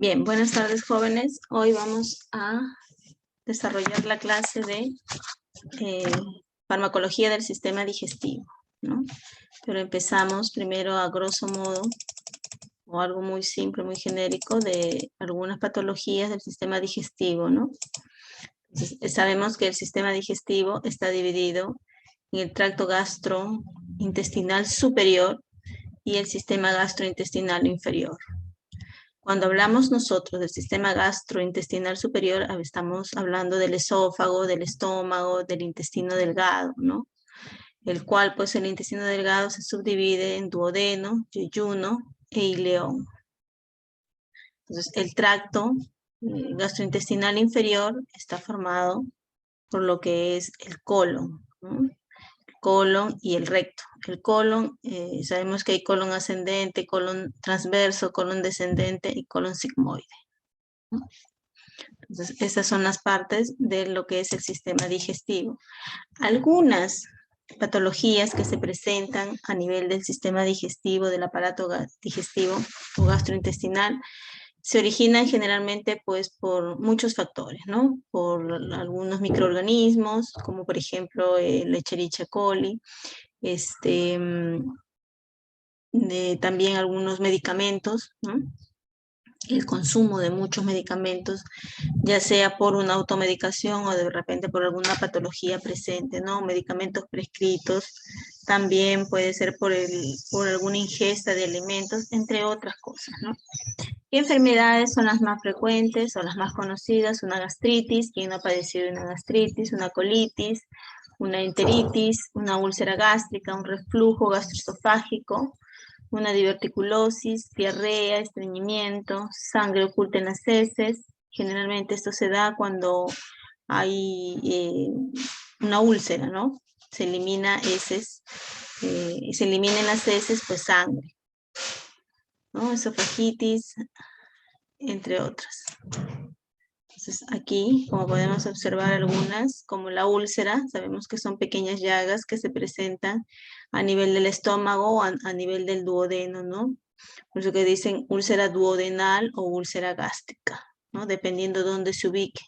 Bien, buenas tardes, jóvenes. Hoy vamos a desarrollar la clase de farmacología del sistema digestivo, ¿no? Pero empezamos primero a grosso modo, o algo muy simple, muy genérico, de algunas patologías del sistema digestivo, ¿no? Entonces, sabemos que el sistema digestivo está dividido en el tracto gastrointestinal superior y el sistema gastrointestinal inferior. Cuando hablamos nosotros del sistema gastrointestinal superior, estamos hablando del esófago, del estómago, del intestino delgado, ¿no? El cual, pues, el intestino delgado se subdivide en duodeno, yeyuno e ileón. Entonces, el tracto gastrointestinal inferior está formado por lo que es el colon, ¿no? Colon y el recto. El colon, sabemos que hay colon ascendente, colon transverso, colon descendente y colon sigmoide, ¿no? Entonces, estas son las partes de lo que es el sistema digestivo. Algunas patologías que se presentan a nivel del sistema digestivo, del aparato digestivo o gastrointestinal, se originan generalmente pues por muchos factores, ¿no? Por algunos microorganismos, como por ejemplo el Escherichia coli, también algunos medicamentos, ¿no? El consumo de muchos medicamentos, ya sea por una automedicación o de repente por alguna patología presente, ¿no? Medicamentos prescritos, también puede ser por alguna ingesta de alimentos, entre otras cosas, ¿no? ¿Qué enfermedades son las más frecuentes o las más conocidas? Una gastritis, ¿quién no ha padecido una gastritis? Una colitis, una enteritis, una úlcera gástrica, un reflujo gastroesofágico, una diverticulosis, diarrea, estreñimiento, sangre oculta en las heces. Generalmente esto se da cuando hay una úlcera, ¿no? Se elimina heces, se eliminan las heces, pues sangre, ¿no? Esofagitis, entre otras. Entonces aquí, como podemos observar algunas, como la úlcera, sabemos que son pequeñas llagas que se presentan a nivel del estómago o a nivel del duodeno, ¿no? Por eso que dicen úlcera duodenal o úlcera gástrica, ¿no? Dependiendo de dónde se ubique.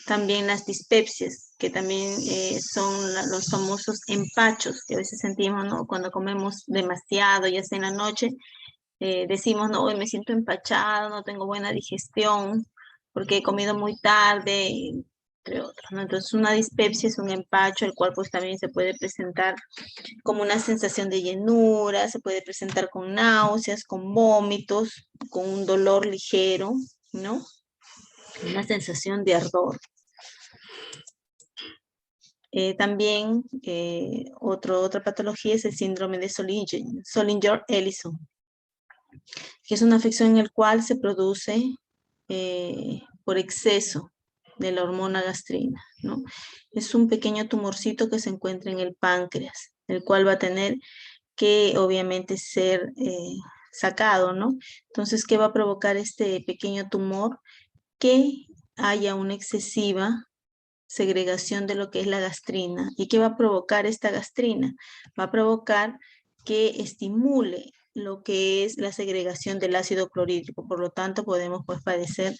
También las dispepsias, que también son los famosos empachos que a veces sentimos, ¿no? Cuando comemos demasiado, ya sea en la noche, decimos, no, hoy me siento empachado, no tengo buena digestión, porque he comido muy tarde, entre otros, ¿no? Entonces, una dispepsia es un empacho, el cual pues también se puede presentar como una sensación de llenura, se puede presentar con náuseas, con vómitos, con un dolor ligero, ¿no? Una sensación de ardor. También otra patología es el síndrome de Zollinger-Ellison, que es una afección en la cual se produce por exceso de la hormona gastrina, ¿no? Es un pequeño tumorcito que se encuentra en el páncreas, el cual va a tener que obviamente ser sacado, ¿no? Entonces, ¿qué va a provocar este pequeño tumor? Que haya una excesiva segregación de lo que es la gastrina. ¿Y qué va a provocar esta gastrina? Va a provocar que estimule lo que es la segregación del ácido clorhídrico. Por lo tanto, podemos pues padecer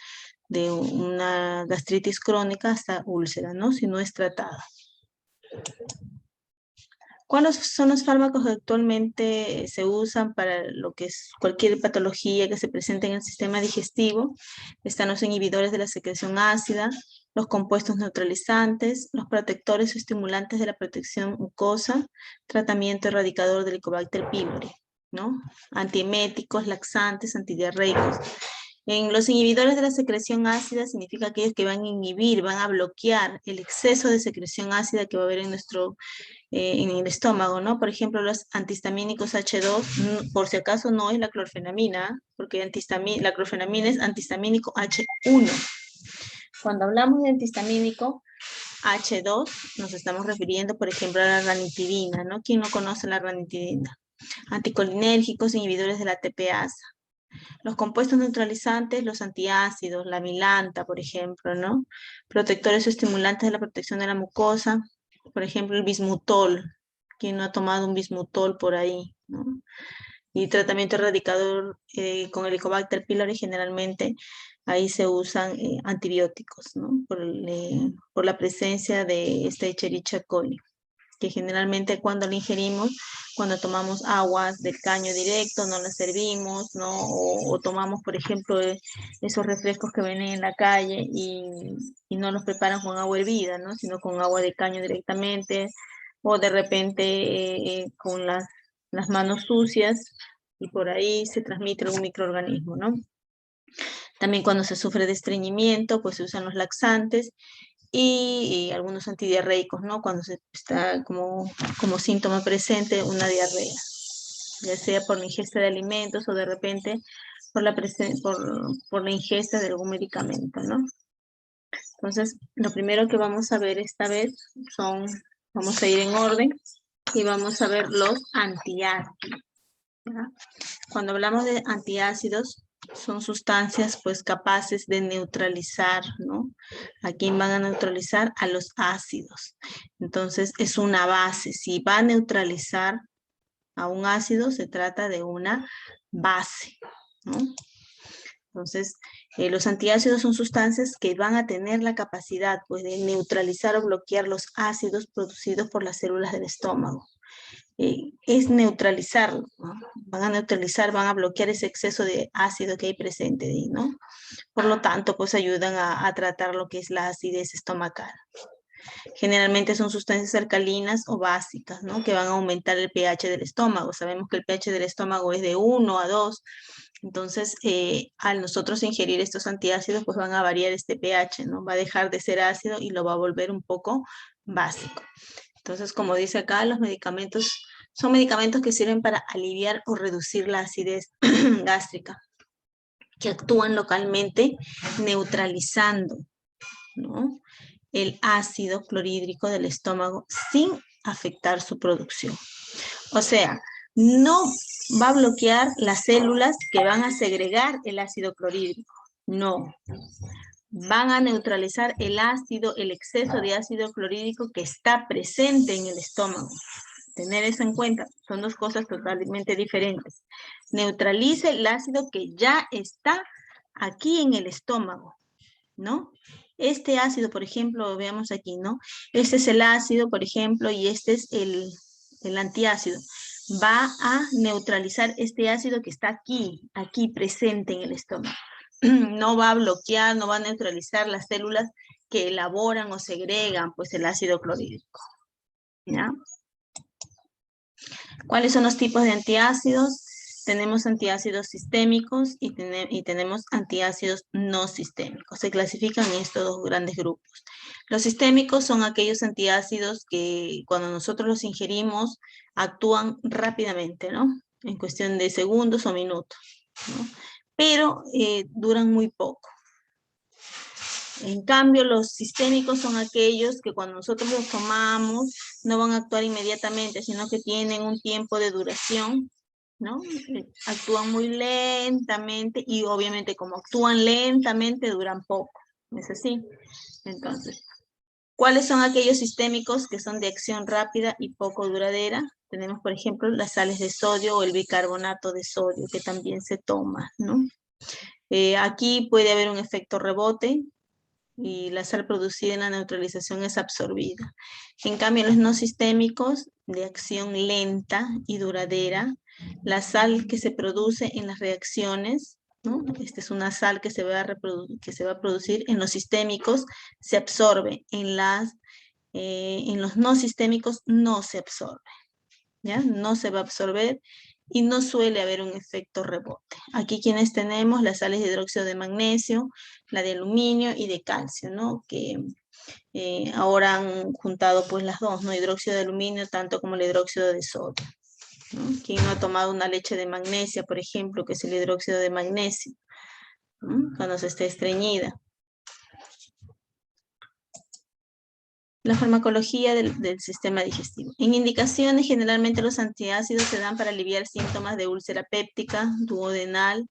de una gastritis crónica hasta úlcera, ¿no? Si no es tratada. ¿Cuáles son los fármacos que actualmente se usan para lo que es cualquier patología que se presente en el sistema digestivo? Están los inhibidores de la secreción ácida, los compuestos neutralizantes, los protectores o estimulantes de la protección mucosa, tratamiento erradicador del Helicobacter pylori, ¿no? Antieméticos, laxantes, antidiarreicos. En los inhibidores de la secreción ácida significa aquellos que van a inhibir, van a bloquear el exceso de secreción ácida que va a haber en en el estómago, ¿no? Por ejemplo, los antihistamínicos H2, por si acaso no es la clorfenamina, porque la clorfenamina es antihistamínico H1. Cuando hablamos de antihistamínico H2, nos estamos refiriendo, por ejemplo, a la ranitidina, ¿no? ¿Quién no conoce la ranitidina? Anticolinérgicos, inhibidores de la TPasa. Los compuestos neutralizantes, los antiácidos, la milanta, por ejemplo, ¿no? Protectores o estimulantes de la protección de la mucosa, por ejemplo, el bismutol. ¿Quién no ha tomado un bismutol por ahí, ¿no? Y tratamiento erradicador con Helicobacter pylori, generalmente ahí se usan antibióticos, ¿no? Por la presencia de este Escherichia coli, que generalmente cuando la ingerimos, cuando tomamos aguas del caño directo, no las servimos, ¿no? O tomamos, por ejemplo, esos refrescos que venden en la calle y no los preparan con agua hervida, ¿no? Sino con agua de caño directamente, o de repente con las manos sucias, y por ahí se transmite algún microorganismo, ¿no? También cuando se sufre de estreñimiento, pues se usan los laxantes y algunos antidiarreicos, ¿no? Cuando se está como síntoma presente una diarrea, ya sea por la ingesta de alimentos o de repente por la ingesta de algún medicamento, ¿no? Entonces, lo primero que vamos a ver esta vez vamos a ir en orden y vamos a ver los antiácidos, ¿ya? Cuando hablamos de antiácidos, son sustancias pues capaces de neutralizar, ¿no? ¿A quién van a neutralizar? A los ácidos. Entonces es una base. Si va a neutralizar a un ácido, se trata de una base, ¿no? Entonces, los antiácidos son sustancias que van a tener la capacidad pues, de neutralizar o bloquear los ácidos producidos por las células del estómago. Es neutralizarlo, ¿no? Van a neutralizar, van a bloquear ese exceso de ácido que hay presente ahí, ¿no? Por lo tanto, pues ayudan a tratar lo que es la acidez estomacal. Generalmente son sustancias alcalinas o básicas, ¿no? Que van a aumentar el pH del estómago. Sabemos que el pH del estómago es de 1 a 2. Entonces, al nosotros ingerir estos antiácidos, pues van a variar este pH, ¿no? Va a dejar de ser ácido y lo va a volver un poco básico. Entonces, como dice acá, los medicamentos son medicamentos que sirven para aliviar o reducir la acidez gástrica, que actúan localmente neutralizando, ¿no? El ácido clorhídrico del estómago sin afectar su producción. O sea, no va a bloquear las células que van a segregar el ácido clorhídrico, no. Van a neutralizar el exceso de ácido clorhídrico que está presente en el estómago. Tener eso en cuenta, son dos cosas totalmente diferentes. Neutraliza el ácido que ya está aquí en el estómago, ¿no? Este ácido, por ejemplo, veamos aquí, ¿no? Este es el ácido, por ejemplo, y este es el antiácido. Va a neutralizar este ácido que está aquí presente en el estómago. No va a bloquear, no va a neutralizar las células que elaboran o segregan pues el ácido clorhídrico, ¿ya? ¿Cuáles son los tipos de antiácidos? Tenemos antiácidos sistémicos y tenemos antiácidos no sistémicos. Se clasifican en estos dos grandes grupos. Los sistémicos son aquellos antiácidos que cuando nosotros los ingerimos actúan rápidamente, ¿no? En cuestión de segundos o minutos, ¿no? Pero duran muy poco. En cambio, los sistémicos son aquellos que cuando nosotros los tomamos no van a actuar inmediatamente, sino que tienen un tiempo de duración, ¿no? Actúan muy lentamente y obviamente como actúan lentamente duran poco, ¿es así? Entonces, ¿cuáles son aquellos sistémicos que son de acción rápida y poco duradera? Tenemos, por ejemplo, las sales de sodio o el bicarbonato de sodio que también se toma, ¿no? Aquí puede haber un efecto rebote, y la sal producida en la neutralización es absorbida. En cambio, los no sistémicos, de acción lenta y duradera, la sal que se produce en las reacciones, ¿no? Esta es una sal que se va a producir en los sistémicos, se absorbe. En los no sistémicos no se absorbe, ¿ya? No se va a absorber y no suele haber un efecto rebote. Aquí quienes tenemos las sales de hidróxido de magnesio, la de aluminio y de calcio, ¿no? Que ahora han juntado pues las dos, ¿no? Hidróxido de aluminio tanto como el hidróxido de sodio, ¿no? ¿Quién no ha tomado una leche de magnesia, por ejemplo, que es el hidróxido de magnesio, ¿no? Cuando se esté estreñida? La farmacología del sistema digestivo. En indicaciones, generalmente los antiácidos se dan para aliviar síntomas de úlcera péptica, duodenal,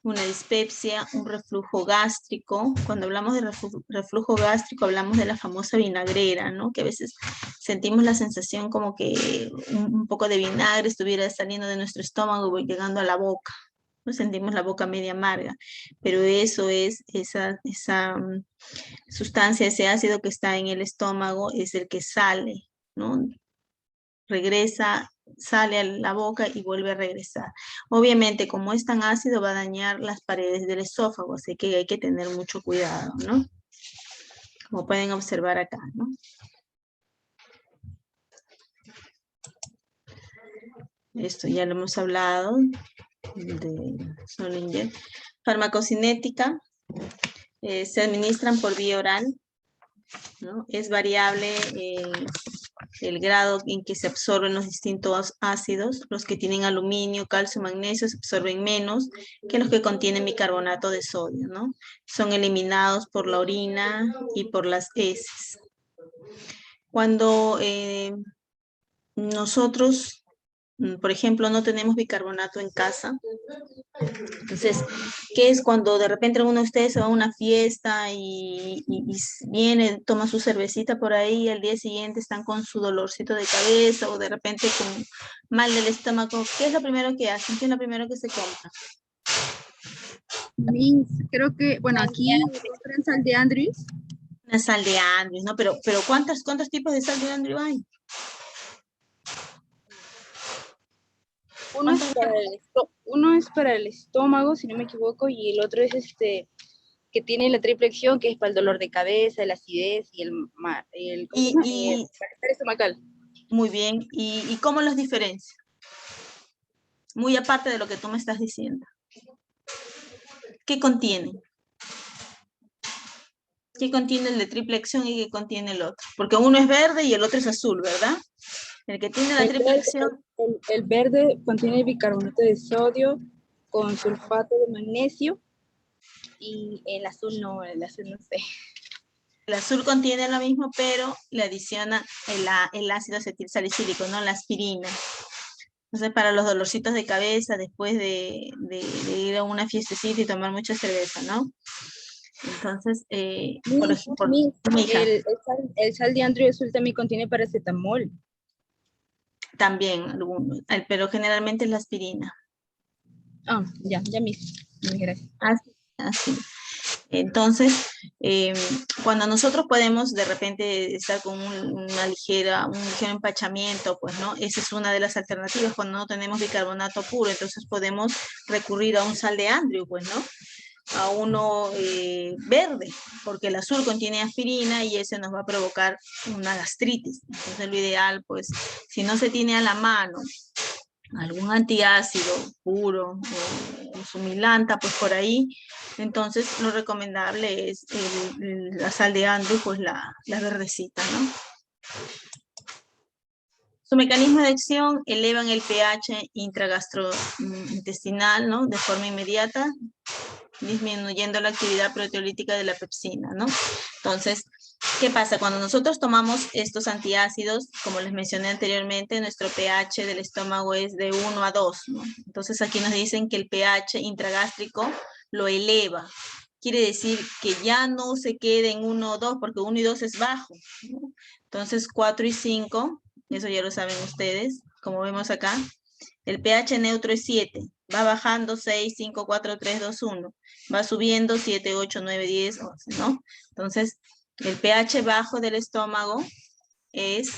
una dispepsia, un reflujo gástrico. Cuando hablamos de reflujo gástrico hablamos de la famosa vinagrera, ¿no? Que a veces sentimos la sensación como que un poco de vinagre estuviera saliendo de nuestro estómago y llegando a la boca. ¿No? Sentimos la boca media amarga, pero eso es esa sustancia, ese ácido que está en el estómago es el que sale, ¿no? Regresa, sale a la boca y vuelve a regresar. Obviamente, como es tan ácido, va a dañar las paredes del esófago, así que hay que tener mucho cuidado, ¿no? Como pueden observar acá, ¿no? Esto ya lo hemos hablado de Solinger. Farmacocinética, se administran por vía oral, ¿no? Es variable el grado en que se absorben los distintos ácidos. Los que tienen aluminio, calcio, magnesio se absorben menos que los que contienen bicarbonato de sodio, ¿no? Son eliminados por la orina y por las heces. Cuando nosotros, por ejemplo, no tenemos bicarbonato en casa, entonces, ¿qué es cuando de repente uno de ustedes se va a una fiesta y viene, toma su cervecita por ahí y al día siguiente están con su dolorcito de cabeza o de repente con mal del estómago? ¿Qué es lo primero que hacen? ¿Qué es lo primero que se compra? Creo que, bueno, aquí encuentran sal de Andrews. Una sal de Andrews, ¿no? Pero ¿cuántos tipos de sal de Andrews hay? Uno es para el estómago, si no me equivoco, y el otro es que tiene la triple acción, que es para el dolor de cabeza, la acidez y ¿cómo se llama? El malestar estomacal. Muy bien. ¿Y cómo los diferencia? Muy aparte de lo que tú me estás diciendo. ¿Qué contienen? ¿Qué contiene el de triple acción y qué contiene el otro? Porque uno es verde y el otro es azul, ¿verdad? El que tiene la triple acción. El verde contiene bicarbonato de sodio con sulfato de magnesio y el azul no sé. El azul contiene lo mismo, pero le adiciona el ácido acetilsalicílico, ¿no? La aspirina. Entonces, para los dolorcitos de cabeza, después de ir a una fiestecita y tomar mucha cerveza, ¿no? Entonces, mi hija. El sal de Andrews también contiene paracetamol. También, pero generalmente es la aspirina. Ya mismo. Gracias. Así. Entonces, cuando nosotros podemos de repente estar con un ligero empachamiento, pues, ¿no? Esa es una de las alternativas cuando no tenemos bicarbonato puro, entonces podemos recurrir a un sal de Andrews, pues, ¿no? A uno verde, porque el azul contiene aspirina y ese nos va a provocar una gastritis. Entonces, lo ideal, pues, si no se tiene a la mano algún antiácido puro o sumilanta, pues por ahí, entonces lo recomendable es la sal de Andrews, pues la verdecita, ¿no? Su mecanismo de acción: elevan el pH intragastrointestinal, ¿no? De forma inmediata, disminuyendo la actividad proteolítica de la pepsina, ¿no? Entonces, ¿qué pasa? Cuando nosotros tomamos estos antiácidos, como les mencioné anteriormente, nuestro pH del estómago es de 1 a 2, ¿no? Entonces aquí nos dicen que el pH intragástrico lo eleva. Quiere decir que ya no se quede en 1 o 2, porque 1 y 2 es bajo, ¿no? Entonces 4 y 5, eso ya lo saben ustedes, como vemos acá. El pH neutro es 7, va bajando 6, 5, 4, 3, 2, 1. Va subiendo 7, 8, 9, 10, 11, ¿no? Entonces, el pH bajo del estómago es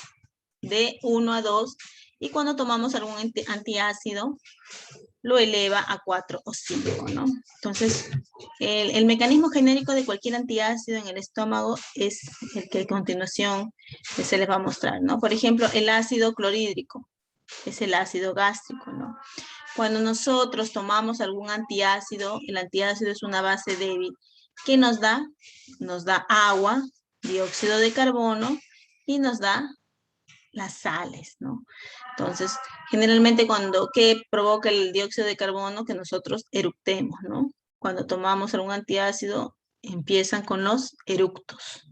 de 1 a 2 y cuando tomamos algún antiácido lo eleva a 4 o 5, ¿no? Entonces, el mecanismo genérico de cualquier antiácido en el estómago es el que a continuación se les va a mostrar, ¿no? Por ejemplo, el ácido clorhídrico es el ácido gástrico, ¿no? Cuando nosotros tomamos algún antiácido, el antiácido es una base débil. ¿Qué nos da? Nos da agua, dióxido de carbono y nos da las sales, ¿no? Entonces, generalmente ¿qué provoca el dióxido de carbono? Que nosotros eructemos, ¿no? Cuando tomamos algún antiácido, empiezan con los eructos.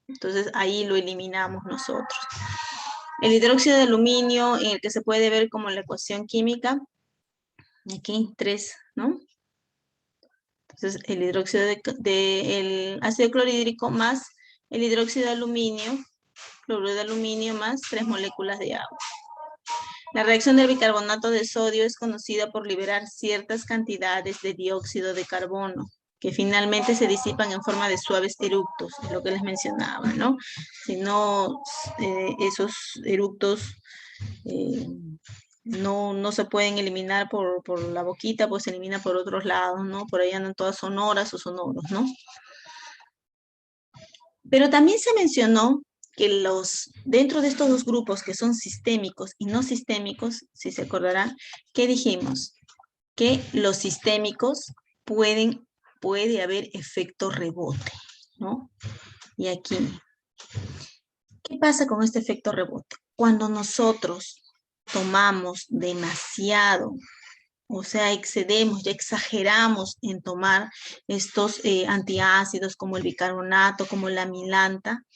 Entonces, ahí lo eliminamos nosotros. El hidróxido de aluminio, en el que se puede ver como la ecuación química, aquí 3, ¿no? Entonces, el hidróxido el ácido clorhídrico más el hidróxido de aluminio, cloruro de aluminio más 3 moléculas de agua. La reacción del bicarbonato de sodio es conocida por liberar ciertas cantidades de dióxido de carbono, que finalmente se disipan en forma de suaves eructos, es lo que les mencionaba, ¿no? Si no, esos eructos no se pueden eliminar por la boquita, pues se elimina por otros lados, ¿no? Por ahí andan todas sonoras o sonoros, ¿no? Pero también se mencionó que dentro de estos dos grupos que son sistémicos y no sistémicos, si se acordarán, ¿qué dijimos? Que los sistémicos puede haber efecto rebote, ¿no? Y aquí, ¿qué pasa con este efecto rebote? Cuando nosotros tomamos demasiado, o sea, excedemos, ya exageramos en tomar estos antiácidos como el bicarbonato, como la milanta,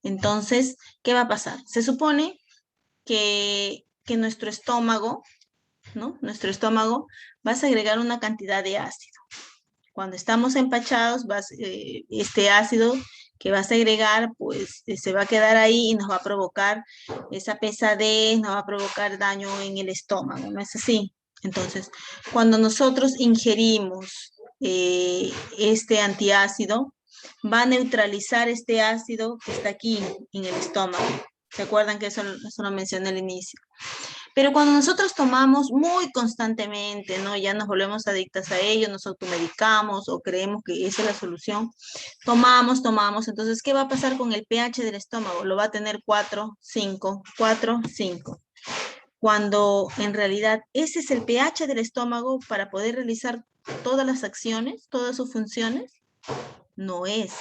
entonces, ¿qué va a pasar? Se supone que nuestro estómago, ¿no? Nuestro estómago va a segregar una cantidad de ácido. Cuando estamos empachados, este ácido que va a segregar, pues se va a quedar ahí y nos va a provocar esa pesadez, nos va a provocar daño en el estómago, ¿no es así? Entonces, cuando nosotros ingerimos este antiácido, va a neutralizar este ácido que está aquí en el estómago. ¿Se acuerdan que eso lo mencioné al inicio? Pero cuando nosotros tomamos muy constantemente, ¿no? Ya nos volvemos adictas a ello, nos automedicamos o creemos que esa es la solución. Tomamos. Entonces, ¿qué va a pasar con el pH del estómago? Lo va a tener 4, 5, 4, 5. Cuando en realidad ese es el pH del estómago para poder realizar todas las acciones, todas sus funciones, no es.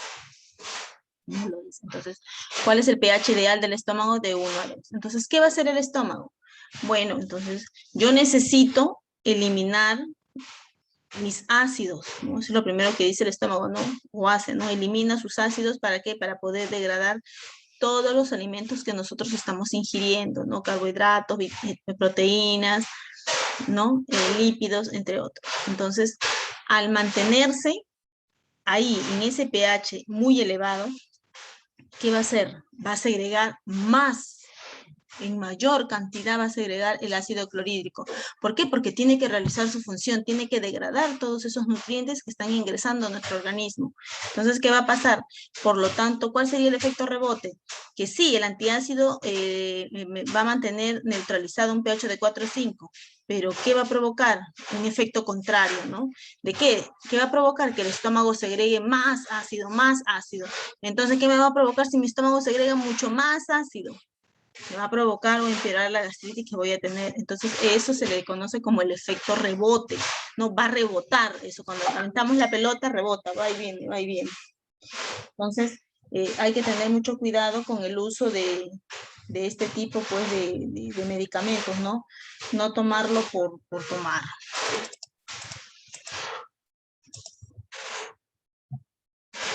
No lo es. Entonces, ¿cuál es el pH ideal del estómago? De 1 a 2. Entonces, ¿qué va a hacer el estómago? Bueno, entonces yo necesito eliminar mis ácidos, ¿no? Eso es lo primero que dice el estómago, ¿no? O hace, ¿no? Elimina sus ácidos, ¿para qué? Para poder degradar todos los alimentos que nosotros estamos ingiriendo, ¿no? Carbohidratos, proteínas, ¿no? Lípidos, entre otros. Entonces, al mantenerse ahí, en ese pH muy elevado, ¿qué va a hacer? Va a segregar más, en mayor cantidad va a segregar el ácido clorhídrico. ¿Por qué? Porque tiene que realizar su función, tiene que degradar todos esos nutrientes que están ingresando a nuestro organismo. Entonces, ¿qué va a pasar? Por lo tanto, ¿cuál sería el efecto rebote? Que sí, el antiácido va a mantener neutralizado un pH de 4 o 5, pero ¿qué va a provocar? Un efecto contrario, ¿no? ¿De qué? ¿Qué va a provocar? Que el estómago segregue más ácido, más ácido. Entonces, ¿qué me va a provocar si mi estómago segrega mucho más ácido? Me va a provocar o empeorar la gastritis que voy a tener. Entonces, eso se le conoce como el efecto rebote. No va a rebotar eso. Cuando aventamos la pelota, rebota, va y viene, va y viene. Entonces, hay que tener mucho cuidado con el uso de este tipo, pues, de medicamentos, ¿no? No tomarlo por tomar.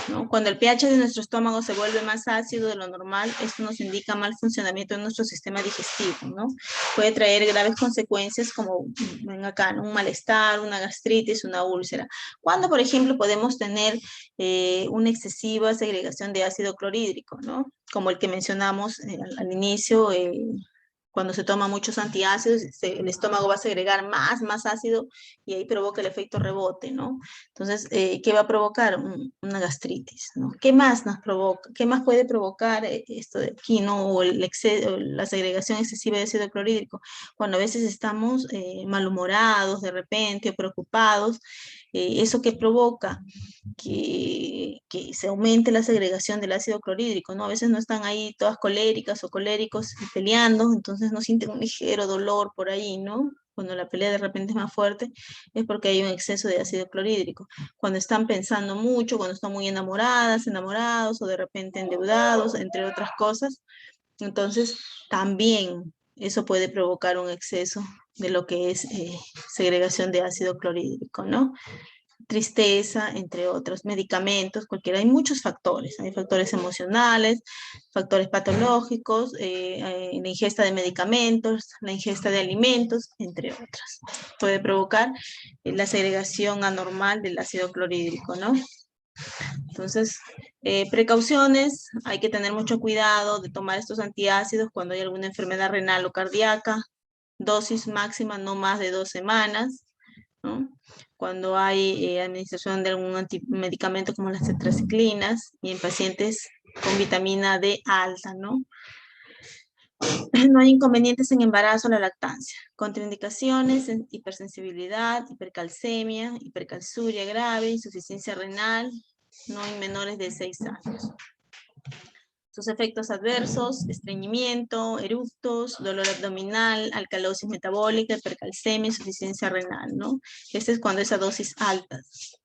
¿No? Cuando el pH de nuestro estómago se vuelve más ácido de lo normal, esto nos indica mal funcionamiento de nuestro sistema digestivo, ¿no? Puede traer graves consecuencias como, ven acá, ¿no? Un malestar, una gastritis, una úlcera. Cuando, por ejemplo, podemos tener una excesiva segregación de ácido clorhídrico, ¿no? Como el que mencionamos al inicio, cuando se toma muchos antiácidos, el estómago va a segregar más ácido y ahí provoca el efecto rebote, ¿no? Entonces, ¿qué va a provocar? Una gastritis, ¿no? ¿Qué más nos provoca? ¿Qué más puede provocar esto de aquí, ¿no? O la segregación excesiva de ácido clorhídrico. Cuando a veces estamos malhumorados de repente o preocupados, ¿eso qué provoca? Que se aumente la segregación del ácido clorhídrico, ¿no? A veces no están ahí todas coléricas o coléricos peleando, entonces no sienten un ligero dolor por ahí, ¿no? Cuando la pelea de repente es más fuerte, es porque hay un exceso de ácido clorhídrico. Cuando están pensando mucho, cuando están muy enamoradas, enamorados, o de repente endeudados, entre otras cosas, entonces también eso puede provocar un exceso de lo que es segregación de ácido clorhídrico, ¿no? tristeza, entre otros medicamentos, cualquiera. Hay muchos factores, hay factores emocionales, factores patológicos, la ingesta de medicamentos, la ingesta de alimentos, entre otras. Puede provocar la segregación anormal del ácido clorhídrico, ¿no? Entonces, precauciones, hay que tener mucho cuidado de tomar estos antiácidos cuando hay alguna enfermedad renal o cardíaca, dosis máxima no más de 2 semanas, ¿no? Cuando hay administración de algún medicamento como las tetraciclinas y en pacientes con vitamina D alta, ¿no? No hay inconvenientes en embarazo o la lactancia. Contraindicaciones, hipersensibilidad, hipercalcemia, hipercalciuria grave, insuficiencia renal, no en menores de 6 años. Sus efectos adversos, estreñimiento, eructos, dolor abdominal, alcalosis metabólica, hipercalcemia, insuficiencia renal, ¿no? Este es cuando es a dosis altas.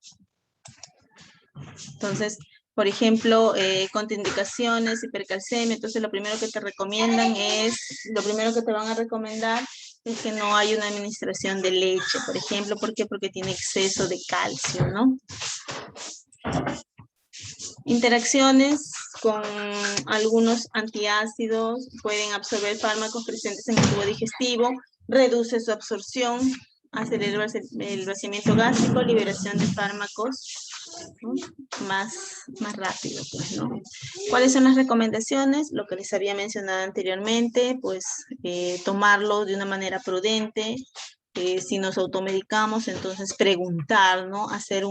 Entonces, por ejemplo, contraindicaciones, hipercalcemia, entonces lo primero que te recomiendan es, lo primero que te van a recomendar es que no hay una administración de leche, por ejemplo, ¿por qué? Porque tiene exceso de calcio, ¿no? Interacciones con algunos antiácidos, pueden absorber fármacos presentes en el tubo digestivo, reduce su absorción, acelera el vaciamiento gástrico, liberación de fármacos, ¿no? más rápido, pues, ¿no? ¿Cuáles son las recomendaciones? Lo que les había mencionado anteriormente, pues tomarlo de una manera prudente. Si nos automedicamos, entonces preguntar, ¿no? Hacer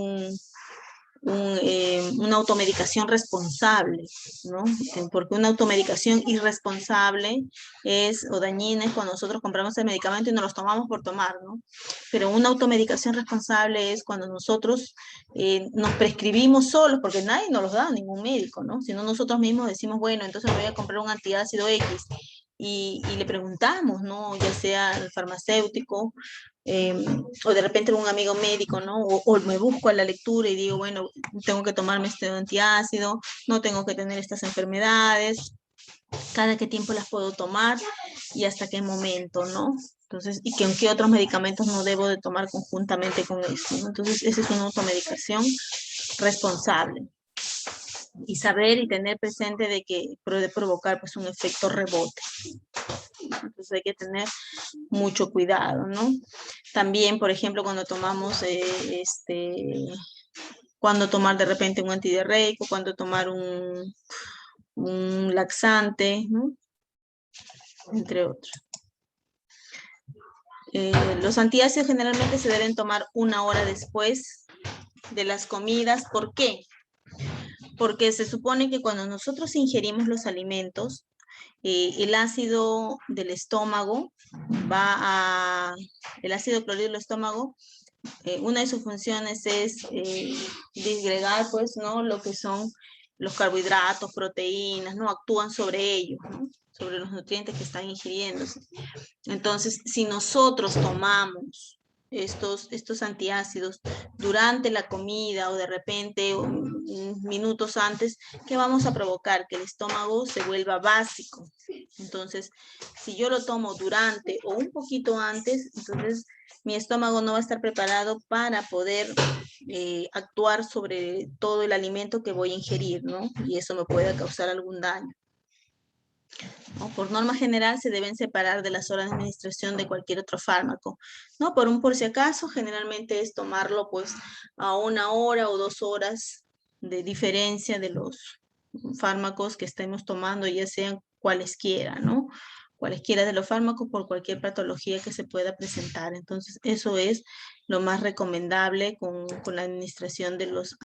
una automedicación responsable, ¿no? Porque una automedicación irresponsable o dañina es cuando nosotros compramos el medicamento y nos los tomamos por tomar, ¿no? Pero una automedicación responsable es cuando nosotros nos prescribimos solos, porque nadie nos los da, ningún médico, ¿no? Sino nosotros mismos decimos, bueno, entonces me voy a comprar un antiácido X, y le preguntamos, ¿no? Ya sea al farmacéutico, o de repente un amigo médico, ¿no? O me busco a la lectura y digo, bueno, tengo que tomarme este antiácido, no tengo que tener estas enfermedades, cada qué tiempo las puedo tomar y hasta qué momento, ¿no? Entonces, y con qué otros medicamentos no debo de tomar conjuntamente con esto, ¿no? Entonces, esa es una automedicación responsable. Y saber y tener presente de que puede provocar pues un efecto rebote. Entonces hay que tener mucho cuidado, ¿no? También, por ejemplo, cuando tomamos, cuando tomar de repente un antidiarreico, cuando tomar un laxante, ¿no? Entre otros. Los antiácidos generalmente se deben tomar 1 hora después de las comidas. ¿Por qué? Porque se supone que cuando nosotros ingerimos los alimentos, el ácido del estómago el ácido clorhídrico del estómago, una de sus funciones es disgregar, pues, ¿no? Lo que son los carbohidratos, proteínas, ¿no? Actúan sobre ellos, ¿no? Sobre los nutrientes que están ingiriéndose. Entonces, si nosotros tomamos estos antiácidos durante la comida o de repente minutos antes, ¿qué vamos a provocar? Que el estómago se vuelva básico. Entonces, si yo lo tomo durante o un poquito antes, entonces mi estómago no va a estar preparado para poder actuar sobre todo el alimento que voy a ingerir, ¿no? Y eso me puede causar algún daño. ¿No? Por norma general se deben separar de las horas de administración de cualquier otro fármaco, ¿no? Por si acaso, generalmente es tomarlo pues a 1 hora o 2 horas de diferencia de los fármacos que estemos tomando, ya sean cualesquiera, ¿no? Cualesquiera de los fármacos por cualquier patología que se pueda presentar. Entonces, eso es lo más recomendable con la administración de los